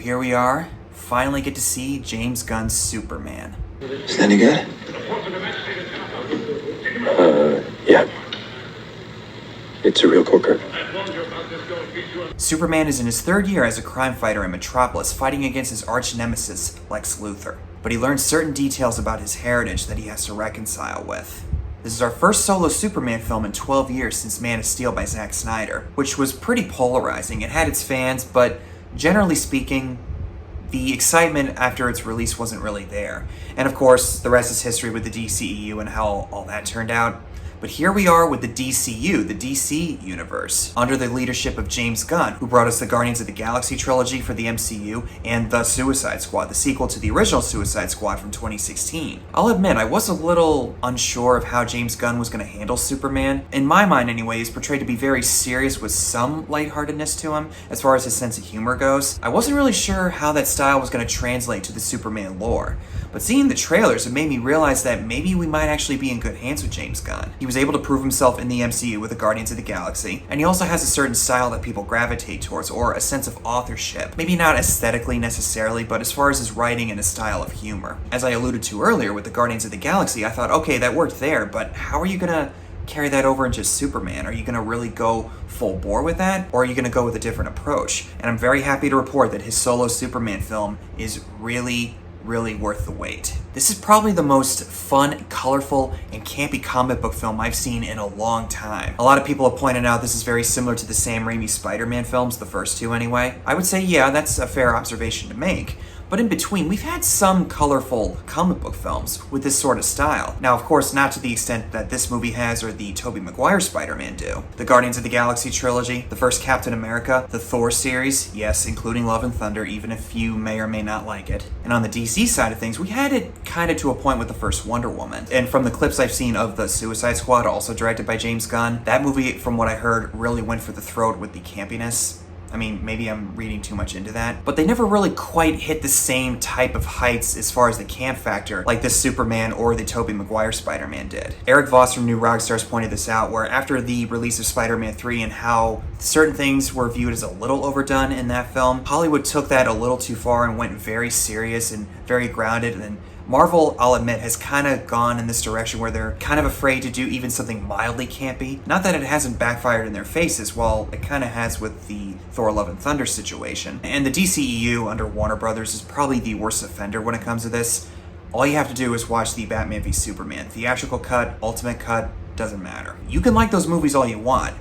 here we are. Finally get to see James Gunn's Superman. Is that any good? Yeah. It's a real corker. Superman is in his third year as a crime fighter in Metropolis, fighting against his arch nemesis, Lex Luthor. But he learns certain details about his heritage that he has to reconcile with. This is our first solo Superman film in 12 years since Man of Steel by Zack Snyder, which was pretty polarizing. It had its fans, but generally speaking, the excitement after its release wasn't really there. And of course, the rest is history with the DCEU and how all that turned out. But here we are with the DCU, the DC universe, under the leadership of James Gunn, who brought us the Guardians of the Galaxy trilogy for the MCU and The Suicide Squad, the sequel to the original Suicide Squad from 2016. I'll admit, I was a little unsure of how James Gunn was going to handle Superman. In my mind anyway, he's portrayed to be very serious with some lightheartedness to him, as far as his sense of humor goes. I wasn't really sure how that style was going to translate to the Superman lore. But seeing the trailers, it made me realize that maybe we might actually be in good hands with James Gunn. He was able to prove himself in the MCU with the Guardians of the Galaxy, and he also has a certain style that people gravitate towards, or a sense of authorship. Maybe not aesthetically necessarily, but as far as his writing and his style of humor. As I alluded to earlier with the Guardians of the Galaxy, I thought, okay, that worked there, but how are you gonna carry that over into Superman? Are you gonna really go full bore with that, or are you gonna go with a different approach? And I'm very happy to report that his solo Superman film is really worth the wait. This is probably the most fun, colorful, and campy comic book film I've seen in a long time. A lot of people have pointed out this is very similar to the Sam Raimi Spider-Man films, the first two anyway. I would say, yeah, that's a fair observation to make. But in between, we've had some colorful comic book films with this sort of style. Now, of course, not to the extent that this movie has or the Tobey Maguire Spider-Man do. The Guardians of the Galaxy trilogy, the first Captain America, the Thor series, yes, including Love and Thunder, even if you may or may not like it. And on the DC side of things, we had it kind of to a point with the first Wonder Woman. And from the clips I've seen of the Suicide Squad, also directed by James Gunn, that movie, from what I heard, really went for the throat with the campiness. I mean, maybe I'm reading too much into that, but they never really quite hit the same type of heights as far as the camp factor like this Superman or the Tobey Maguire Spider-Man did. Eric Voss from New Rockstars pointed this out, where after the release of Spider-Man 3 and how certain things were viewed as a little overdone in that film, Hollywood took that a little too far and went very serious and very grounded, and then Marvel, I'll admit, has kind of gone in this direction where they're kind of afraid to do even something mildly campy. Not that it hasn't backfired in their faces, well, it kind of has with the Thor Love and Thunder situation. And the DCEU under Warner Brothers is probably the worst offender when it comes to this. All you have to do is watch the Batman v Superman. Theatrical cut, ultimate cut, doesn't matter. You can like those movies all you want,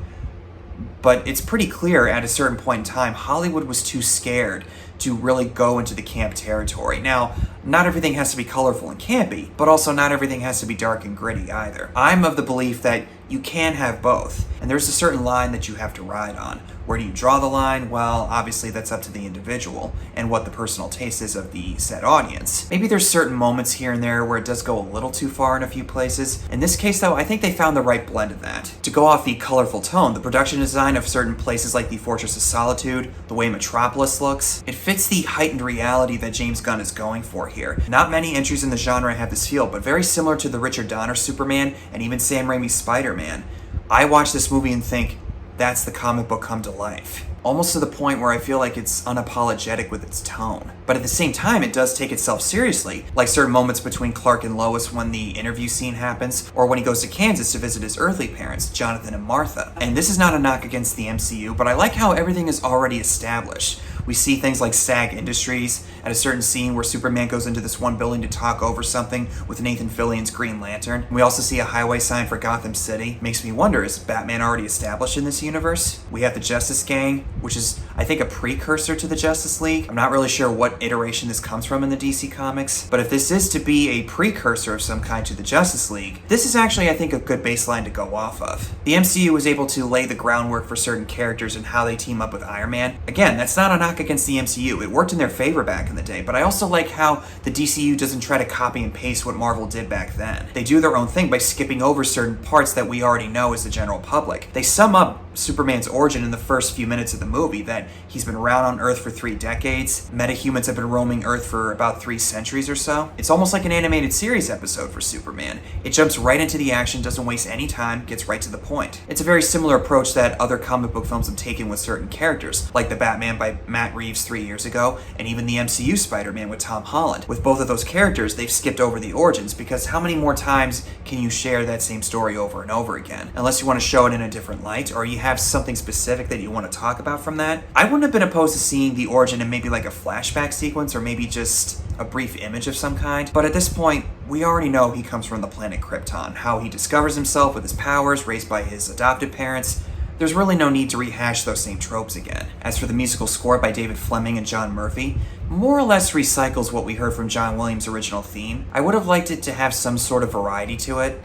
but it's pretty clear at a certain point in time, Hollywood was too scared to really go into the camp territory. Now, not everything has to be colorful and campy, but also not everything has to be dark and gritty either. I'm of the belief that you can have both, and there's a certain line that you have to ride on. Where do you draw the line? Well, obviously that's up to the individual and what the personal taste is of the said audience. Maybe there's certain moments here and there where it does go a little too far in a few places. In this case though, I think they found the right blend of that. To go off the colorful tone, the production design of certain places like the Fortress of Solitude, the way Metropolis looks, it fits the heightened reality that James Gunn is going for here. Not many entries in the genre have this feel, but very similar to the Richard Donner Superman and even Sam Raimi's Spider-Man. I watch this movie and think, that's the comic book come to life. Almost to the point where I feel like it's unapologetic with its tone. But at the same time, it does take itself seriously, like certain moments between Clark and Lois when the interview scene happens, or when he goes to Kansas to visit his earthly parents, Jonathan and Martha. And this is not a knock against the MCU, but I like how everything is already established. We see things like SAG Industries at a certain scene where Superman goes into this one building to talk over something with Nathan Fillion's Green Lantern. We also see a highway sign for Gotham City. Makes me wonder, is Batman already established in this universe? We have the Justice Gang, which is, I think, a precursor to the Justice League. I'm not really sure what iteration this comes from in the DC Comics, but if this is to be a precursor of some kind to the Justice League, this is actually, I think, a good baseline to go off of. The MCU was able to lay the groundwork for certain characters and how they team up with Iron Man. Again, that's not a knock against the MCU. It worked in their favor back in the day, but I also like how the DCU doesn't try to copy and paste what Marvel did back then. They do their own thing by skipping over certain parts that we already know as the general public. They sum up Superman's origin in the first few minutes of the movie, that he's been around on Earth for 3 decades, metahumans have been roaming Earth for about 3 centuries or so. It's almost like an animated series episode for Superman. It jumps right into the action, doesn't waste any time, gets right to the point. It's a very similar approach that other comic book films have taken with certain characters, like the Batman by Matt Reeves 3 years ago, and even the MCU Spider-Man with Tom Holland. With both of those characters, they've skipped over the origins, because how many more times can you share that same story over and over again? Unless you want to show it in a different light, or you have something specific that you want to talk about from that. I wouldn't have been opposed to seeing the origin in maybe like a flashback sequence, or maybe just a brief image of some kind, but at this point, we already know he comes from the planet Krypton, how he discovers himself with his powers, raised by his adopted parents. There's really no need to rehash those same tropes again. As for the musical score by David Fleming and John Murphy, more or less recycles what we heard from John Williams' original theme. I would have liked it to have some sort of variety to it.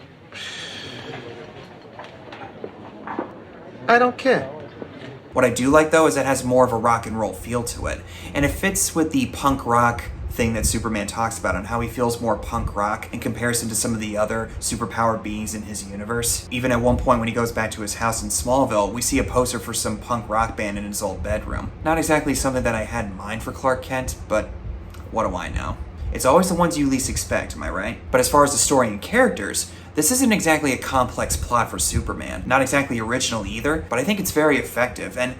I don't care. What I do like, though, is it has more of a rock and roll feel to it, and it fits with the punk rock thing that Superman talks about, and how he feels more punk rock in comparison to some of the other superpowered beings in his universe. Even at one point when he goes back to his house in Smallville, we see a poster for some punk rock band in his old bedroom. Not exactly something that I had in mind for Clark Kent, but what do I know? It's always the ones you least expect, am I right? But as far as the story and characters, this isn't exactly a complex plot for Superman. Not exactly original either, but I think it's very effective, and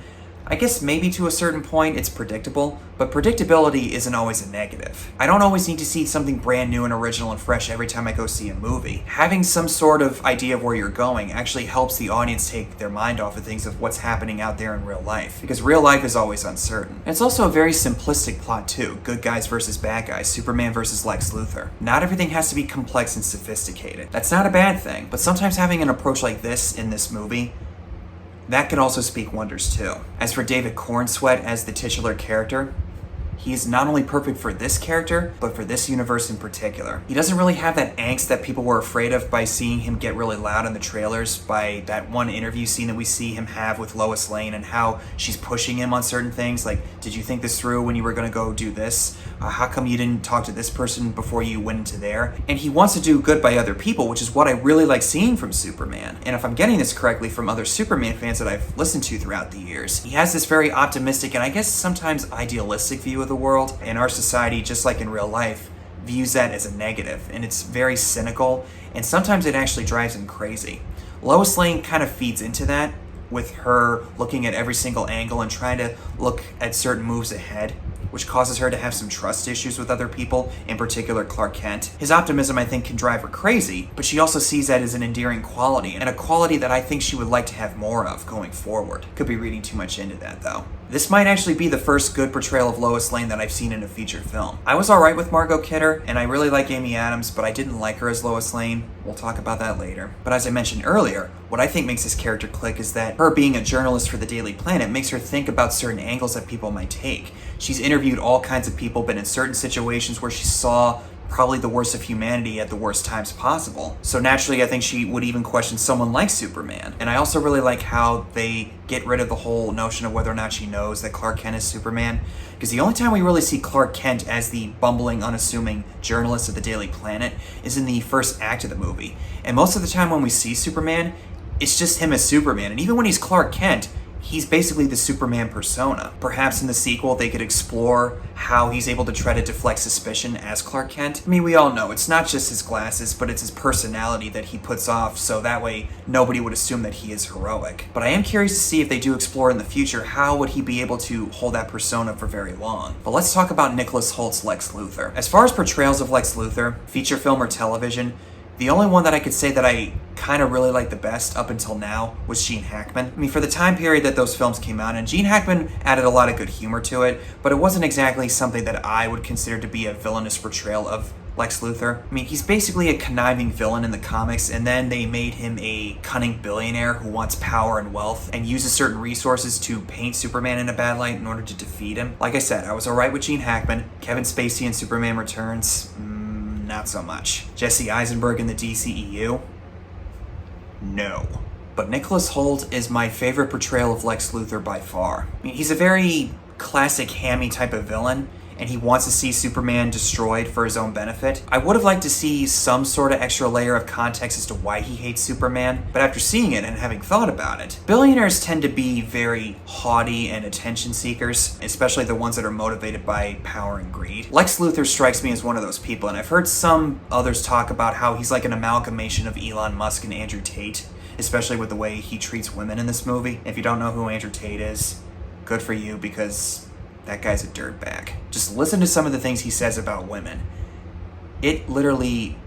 I guess maybe to a certain point it's predictable, but predictability isn't always a negative. I don't always need to see something brand new and original and fresh every time I go see a movie. Having some sort of idea of where you're going actually helps the audience take their mind off of things of what's happening out there in real life, because real life is always uncertain. And it's also a very simplistic plot too. Good guys versus bad guys, Superman versus Lex Luthor. Not everything has to be complex and sophisticated. That's not a bad thing, but sometimes having an approach like this in this movie, that can also speak wonders too. As for David Cornsweet as the titular character, he is not only perfect for this character, but for this universe in particular. He doesn't really have that angst that people were afraid of by seeing him get really loud in the trailers, by that one interview scene that we see him have with Lois Lane and how she's pushing him on certain things, like, did you think this through when you were gonna go do this? How come you didn't talk to this person before you went into there? And he wants to do good by other people, which is what I really like seeing from Superman. And if I'm getting this correctly from other Superman fans that I've listened to throughout the years, he has this very optimistic and I guess sometimes idealistic view of the world, and our society, just like in real life, views that as a negative, and it's very cynical, and sometimes it actually drives him crazy. Lois Lane kind of feeds into that, with her looking at every single angle and trying to look at certain moves ahead, which causes her to have some trust issues with other people, in particular Clark Kent. His optimism, I think, can drive her crazy, but she also sees that as an endearing quality, and a quality that I think she would like to have more of going forward. Could be reading too much into that, though. This might actually be the first good portrayal of Lois Lane that I've seen in a feature film. I was alright with Margot Kidder, and I really like Amy Adams, but I didn't like her as Lois Lane. We'll talk about that later. But as I mentioned earlier, what I think makes this character click is that her being a journalist for the Daily Planet makes her think about certain angles that people might take. She's interviewed all kinds of people, but in certain situations where she saw probably the worst of humanity at the worst times possible. So naturally, I think she would even question someone like Superman. And I also really like how they get rid of the whole notion of whether or not she knows that Clark Kent is Superman. Because the only time we really see Clark Kent as the bumbling, unassuming journalist of the Daily Planet is in the first act of the movie. And most of the time when we see Superman, it's just him as Superman. And even when he's Clark Kent, he's basically the Superman persona. Perhaps in the sequel they could explore how he's able to try to deflect suspicion as Clark Kent. I mean, we all know it's not just his glasses, but it's his personality that he puts off, so that way nobody would assume that he is heroic. But I am curious to see if they do explore in the future how would he be able to hold that persona for very long. But let's talk about Nicholas Holt's Lex Luthor. As far as portrayals of Lex Luthor, feature film or television, the only one that I could say that I kind of really liked the best up until now was Gene Hackman. I mean, for the time period that those films came out, and Gene Hackman added a lot of good humor to it, but it wasn't exactly something that I would consider to be a villainous portrayal of Lex Luthor. I mean, he's basically a conniving villain in the comics, and then they made him a cunning billionaire who wants power and wealth and uses certain resources to paint Superman in a bad light in order to defeat him. Like I said, I was alright with Gene Hackman. Kevin Spacey in Superman Returns, not so much. Jesse Eisenberg in the DCEU? No. But Nicholas Hoult is my favorite portrayal of Lex Luthor by far. I mean, he's a very classic hammy type of villain, and he wants to see Superman destroyed for his own benefit. I would have liked to see some sort of extra layer of context as to why he hates Superman, but after seeing it and having thought about it, billionaires tend to be very haughty and attention seekers, especially the ones that are motivated by power and greed. Lex Luthor strikes me as one of those people, and I've heard some others talk about how he's like an amalgamation of Elon Musk and Andrew Tate, especially with the way he treats women in this movie. If you don't know who Andrew Tate is, good for you, because that guy's a dirtbag. Just listen to some of the things he says about women. It literally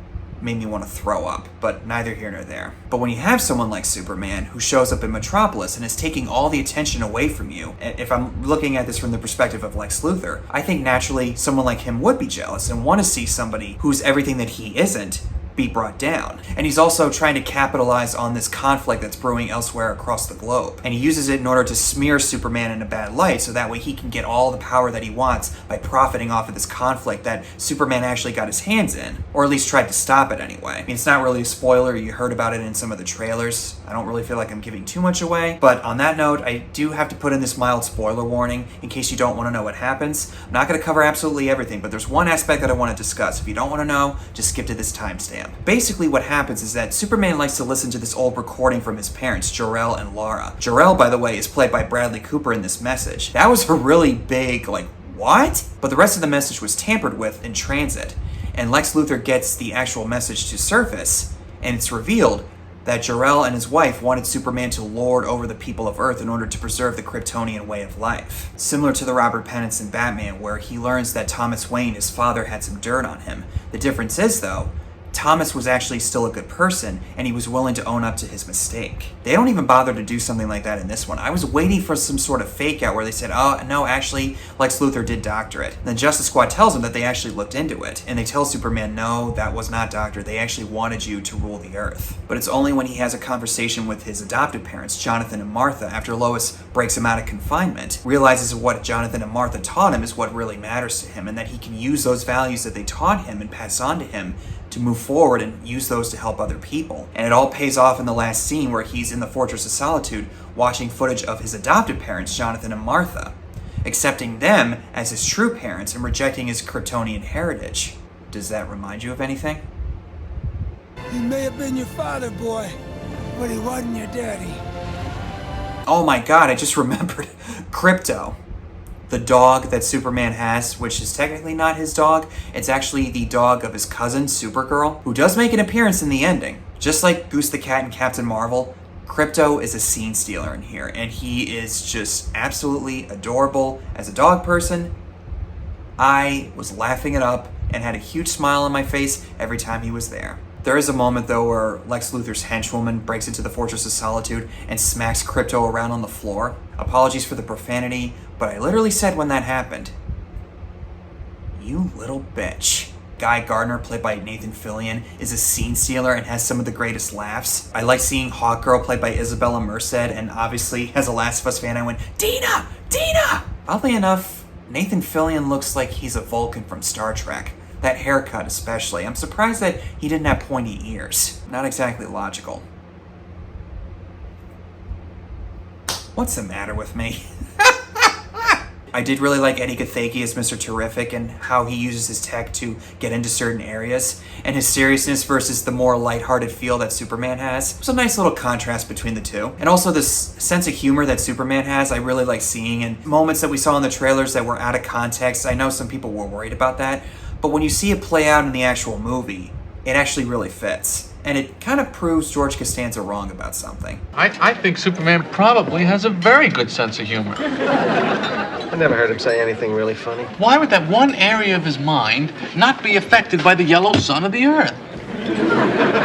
made me want to throw up, but neither here nor there. But when you have someone like Superman who shows up in Metropolis and is taking all the attention away from you, if I'm looking at this from the perspective of Lex Luthor, I think naturally someone like him would be jealous and want to see somebody who's everything that he isn't be brought down. And he's also trying to capitalize on this conflict that's brewing elsewhere across the globe. And he uses it in order to smear Superman in a bad light so that way he can get all the power that he wants by profiting off of this conflict that Superman actually got his hands in, or at least tried to stop it anyway. I mean, it's not really a spoiler, you heard about it in some of the trailers. I don't really feel like I'm giving too much away, but on that note, I do have to put in this mild spoiler warning in case you don't want to know what happens. I'm not going to cover absolutely everything, but there's one aspect that I want to discuss. If you don't want to know, just skip to this timestamp. Basically what happens is that Superman likes to listen to this old recording from his parents, Jor-El and Lara. Jor-El, by the way, is played by Bradley Cooper in this message. That was a really big, like, what? But the rest of the message was tampered with in transit, and Lex Luthor gets the actual message to surface, and it's revealed that Jor-El and his wife wanted Superman to lord over the people of Earth in order to preserve the Kryptonian way of life. Similar to the Robert Pattinson Batman, where he learns that Thomas Wayne, his father, had some dirt on him. The difference is, though, Thomas was actually still a good person, and he was willing to own up to his mistake. They don't even bother to do something like that in this one. I was waiting for some sort of fake out where they said, oh, no, actually, Lex Luthor did doctor it. And then Justice Squad tells them that they actually looked into it, and they tell Superman, no, that was not doctored. They actually wanted you to rule the Earth. But it's only when he has a conversation with his adopted parents, Jonathan and Martha, after Lois breaks him out of confinement, realizes what Jonathan and Martha taught him is what really matters to him, and that he can use those values that they taught him and pass on to him to move forward and use those to help other people. And it all pays off in the last scene where he's in the Fortress of Solitude watching footage of his adopted parents, Jonathan and Martha, accepting them as his true parents and rejecting his Kryptonian heritage. Does that remind you of anything? He may have been your father, boy, but he wasn't your daddy. Oh my god, I just remembered. Krypto. The dog that Superman has, which is technically not his dog, it's actually the dog of his cousin, Supergirl, who does make an appearance in the ending. Just like Goose the Cat and Captain Marvel, Krypto is a scene stealer in here, and he is just absolutely adorable. As a dog person, I was laughing it up and had a huge smile on my face every time he was there. There is a moment, though, where Lex Luthor's henchwoman breaks into the Fortress of Solitude and smacks Krypto around on the floor. Apologies for the profanity, but I literally said when that happened, you little bitch. Guy Gardner, played by Nathan Fillion, is a scene stealer and has some of the greatest laughs. I like seeing Hawkgirl, played by Isabella Merced, and obviously, as a Last of Us fan, I went, Dina! Dina! Oddly enough, Nathan Fillion looks like he's a Vulcan from Star Trek. That haircut especially. I'm surprised that he didn't have pointy ears. Not exactly logical. What's the matter with me? I did really like Eddie Gathegi as Mr. Terrific and how he uses his tech to get into certain areas, and his seriousness versus the more lighthearted feel that Superman has. It's a nice little contrast between the two. And also this sense of humor that Superman has, I really like seeing, and moments that we saw in the trailers that were out of context. I know some people were worried about that, but when you see it play out in the actual movie, it actually really fits. And it kind of proves George Costanza wrong about something. I think Superman probably has a very good sense of humor. I never heard him say anything really funny. Why would that one area of his mind not be affected by the yellow sun of the earth?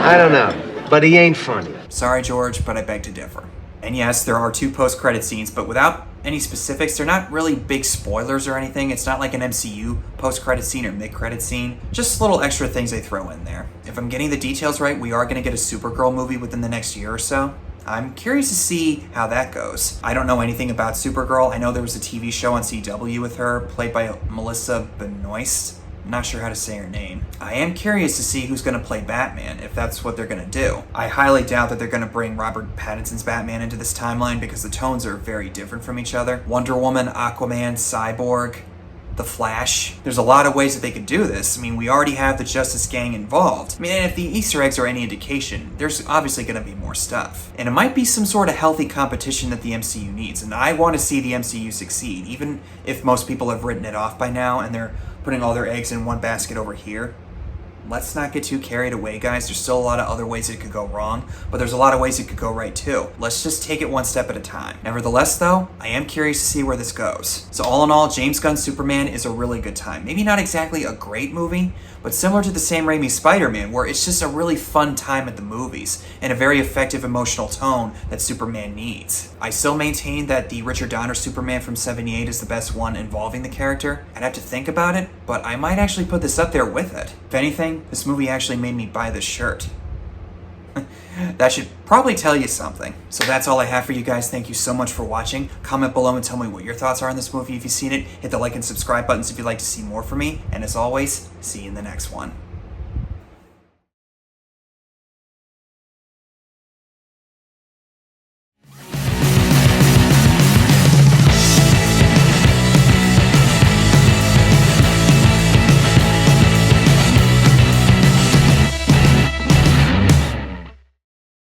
I don't know, but he ain't funny. Sorry, George, but I beg to differ. And yes, there are 2 post-credit scenes, but without any specifics, they're not really big spoilers or anything. It's not like an MCU post-credit scene or mid-credit scene. Just little extra things they throw in there. If I'm getting the details right, we are going to get a Supergirl movie within the next year or so. I'm curious to see how that goes. I don't know anything about Supergirl. I know there was a TV show on CW with her, played by Melissa Benoist. I'm not sure how to say her name. I am curious to see who's going to play Batman, if that's what they're going to do. I highly doubt that they're going to bring Robert Pattinson's Batman into this timeline because the tones are very different from each other. Wonder Woman, Aquaman, Cyborg, the Flash. There's a lot of ways that they could do this. I mean, we already have the Justice Gang involved. I mean, and if the Easter eggs are any indication, there's obviously going to be more stuff. And it might be some sort of healthy competition that the MCU needs, and I want to see the MCU succeed, even if most people have written it off by now and they're putting all their eggs in one basket over here. Let's not get too carried away, guys. There's still a lot of other ways it could go wrong, but there's a lot of ways it could go right too. Let's just take it one step at a time. Nevertheless, though, I am curious to see where this goes. So all in all, James Gunn's Superman is a really good time. Maybe not exactly a great movie, but similar to the Sam Raimi Spider-Man, where it's just a really fun time at the movies and a very effective emotional tone that Superman needs. I still maintain that the Richard Donner Superman from '78 is the best one involving the character. I'd have to think about it, but I might actually put this up there with it. If anything, this movie actually made me buy this shirt. That should probably tell you something. So that's all I have for you guys. Thank you so much for watching. Comment below and tell me what your thoughts are on this movie if you've seen it. Hit the like and subscribe buttons if you'd like to see more from me. And as always, see you in the next one.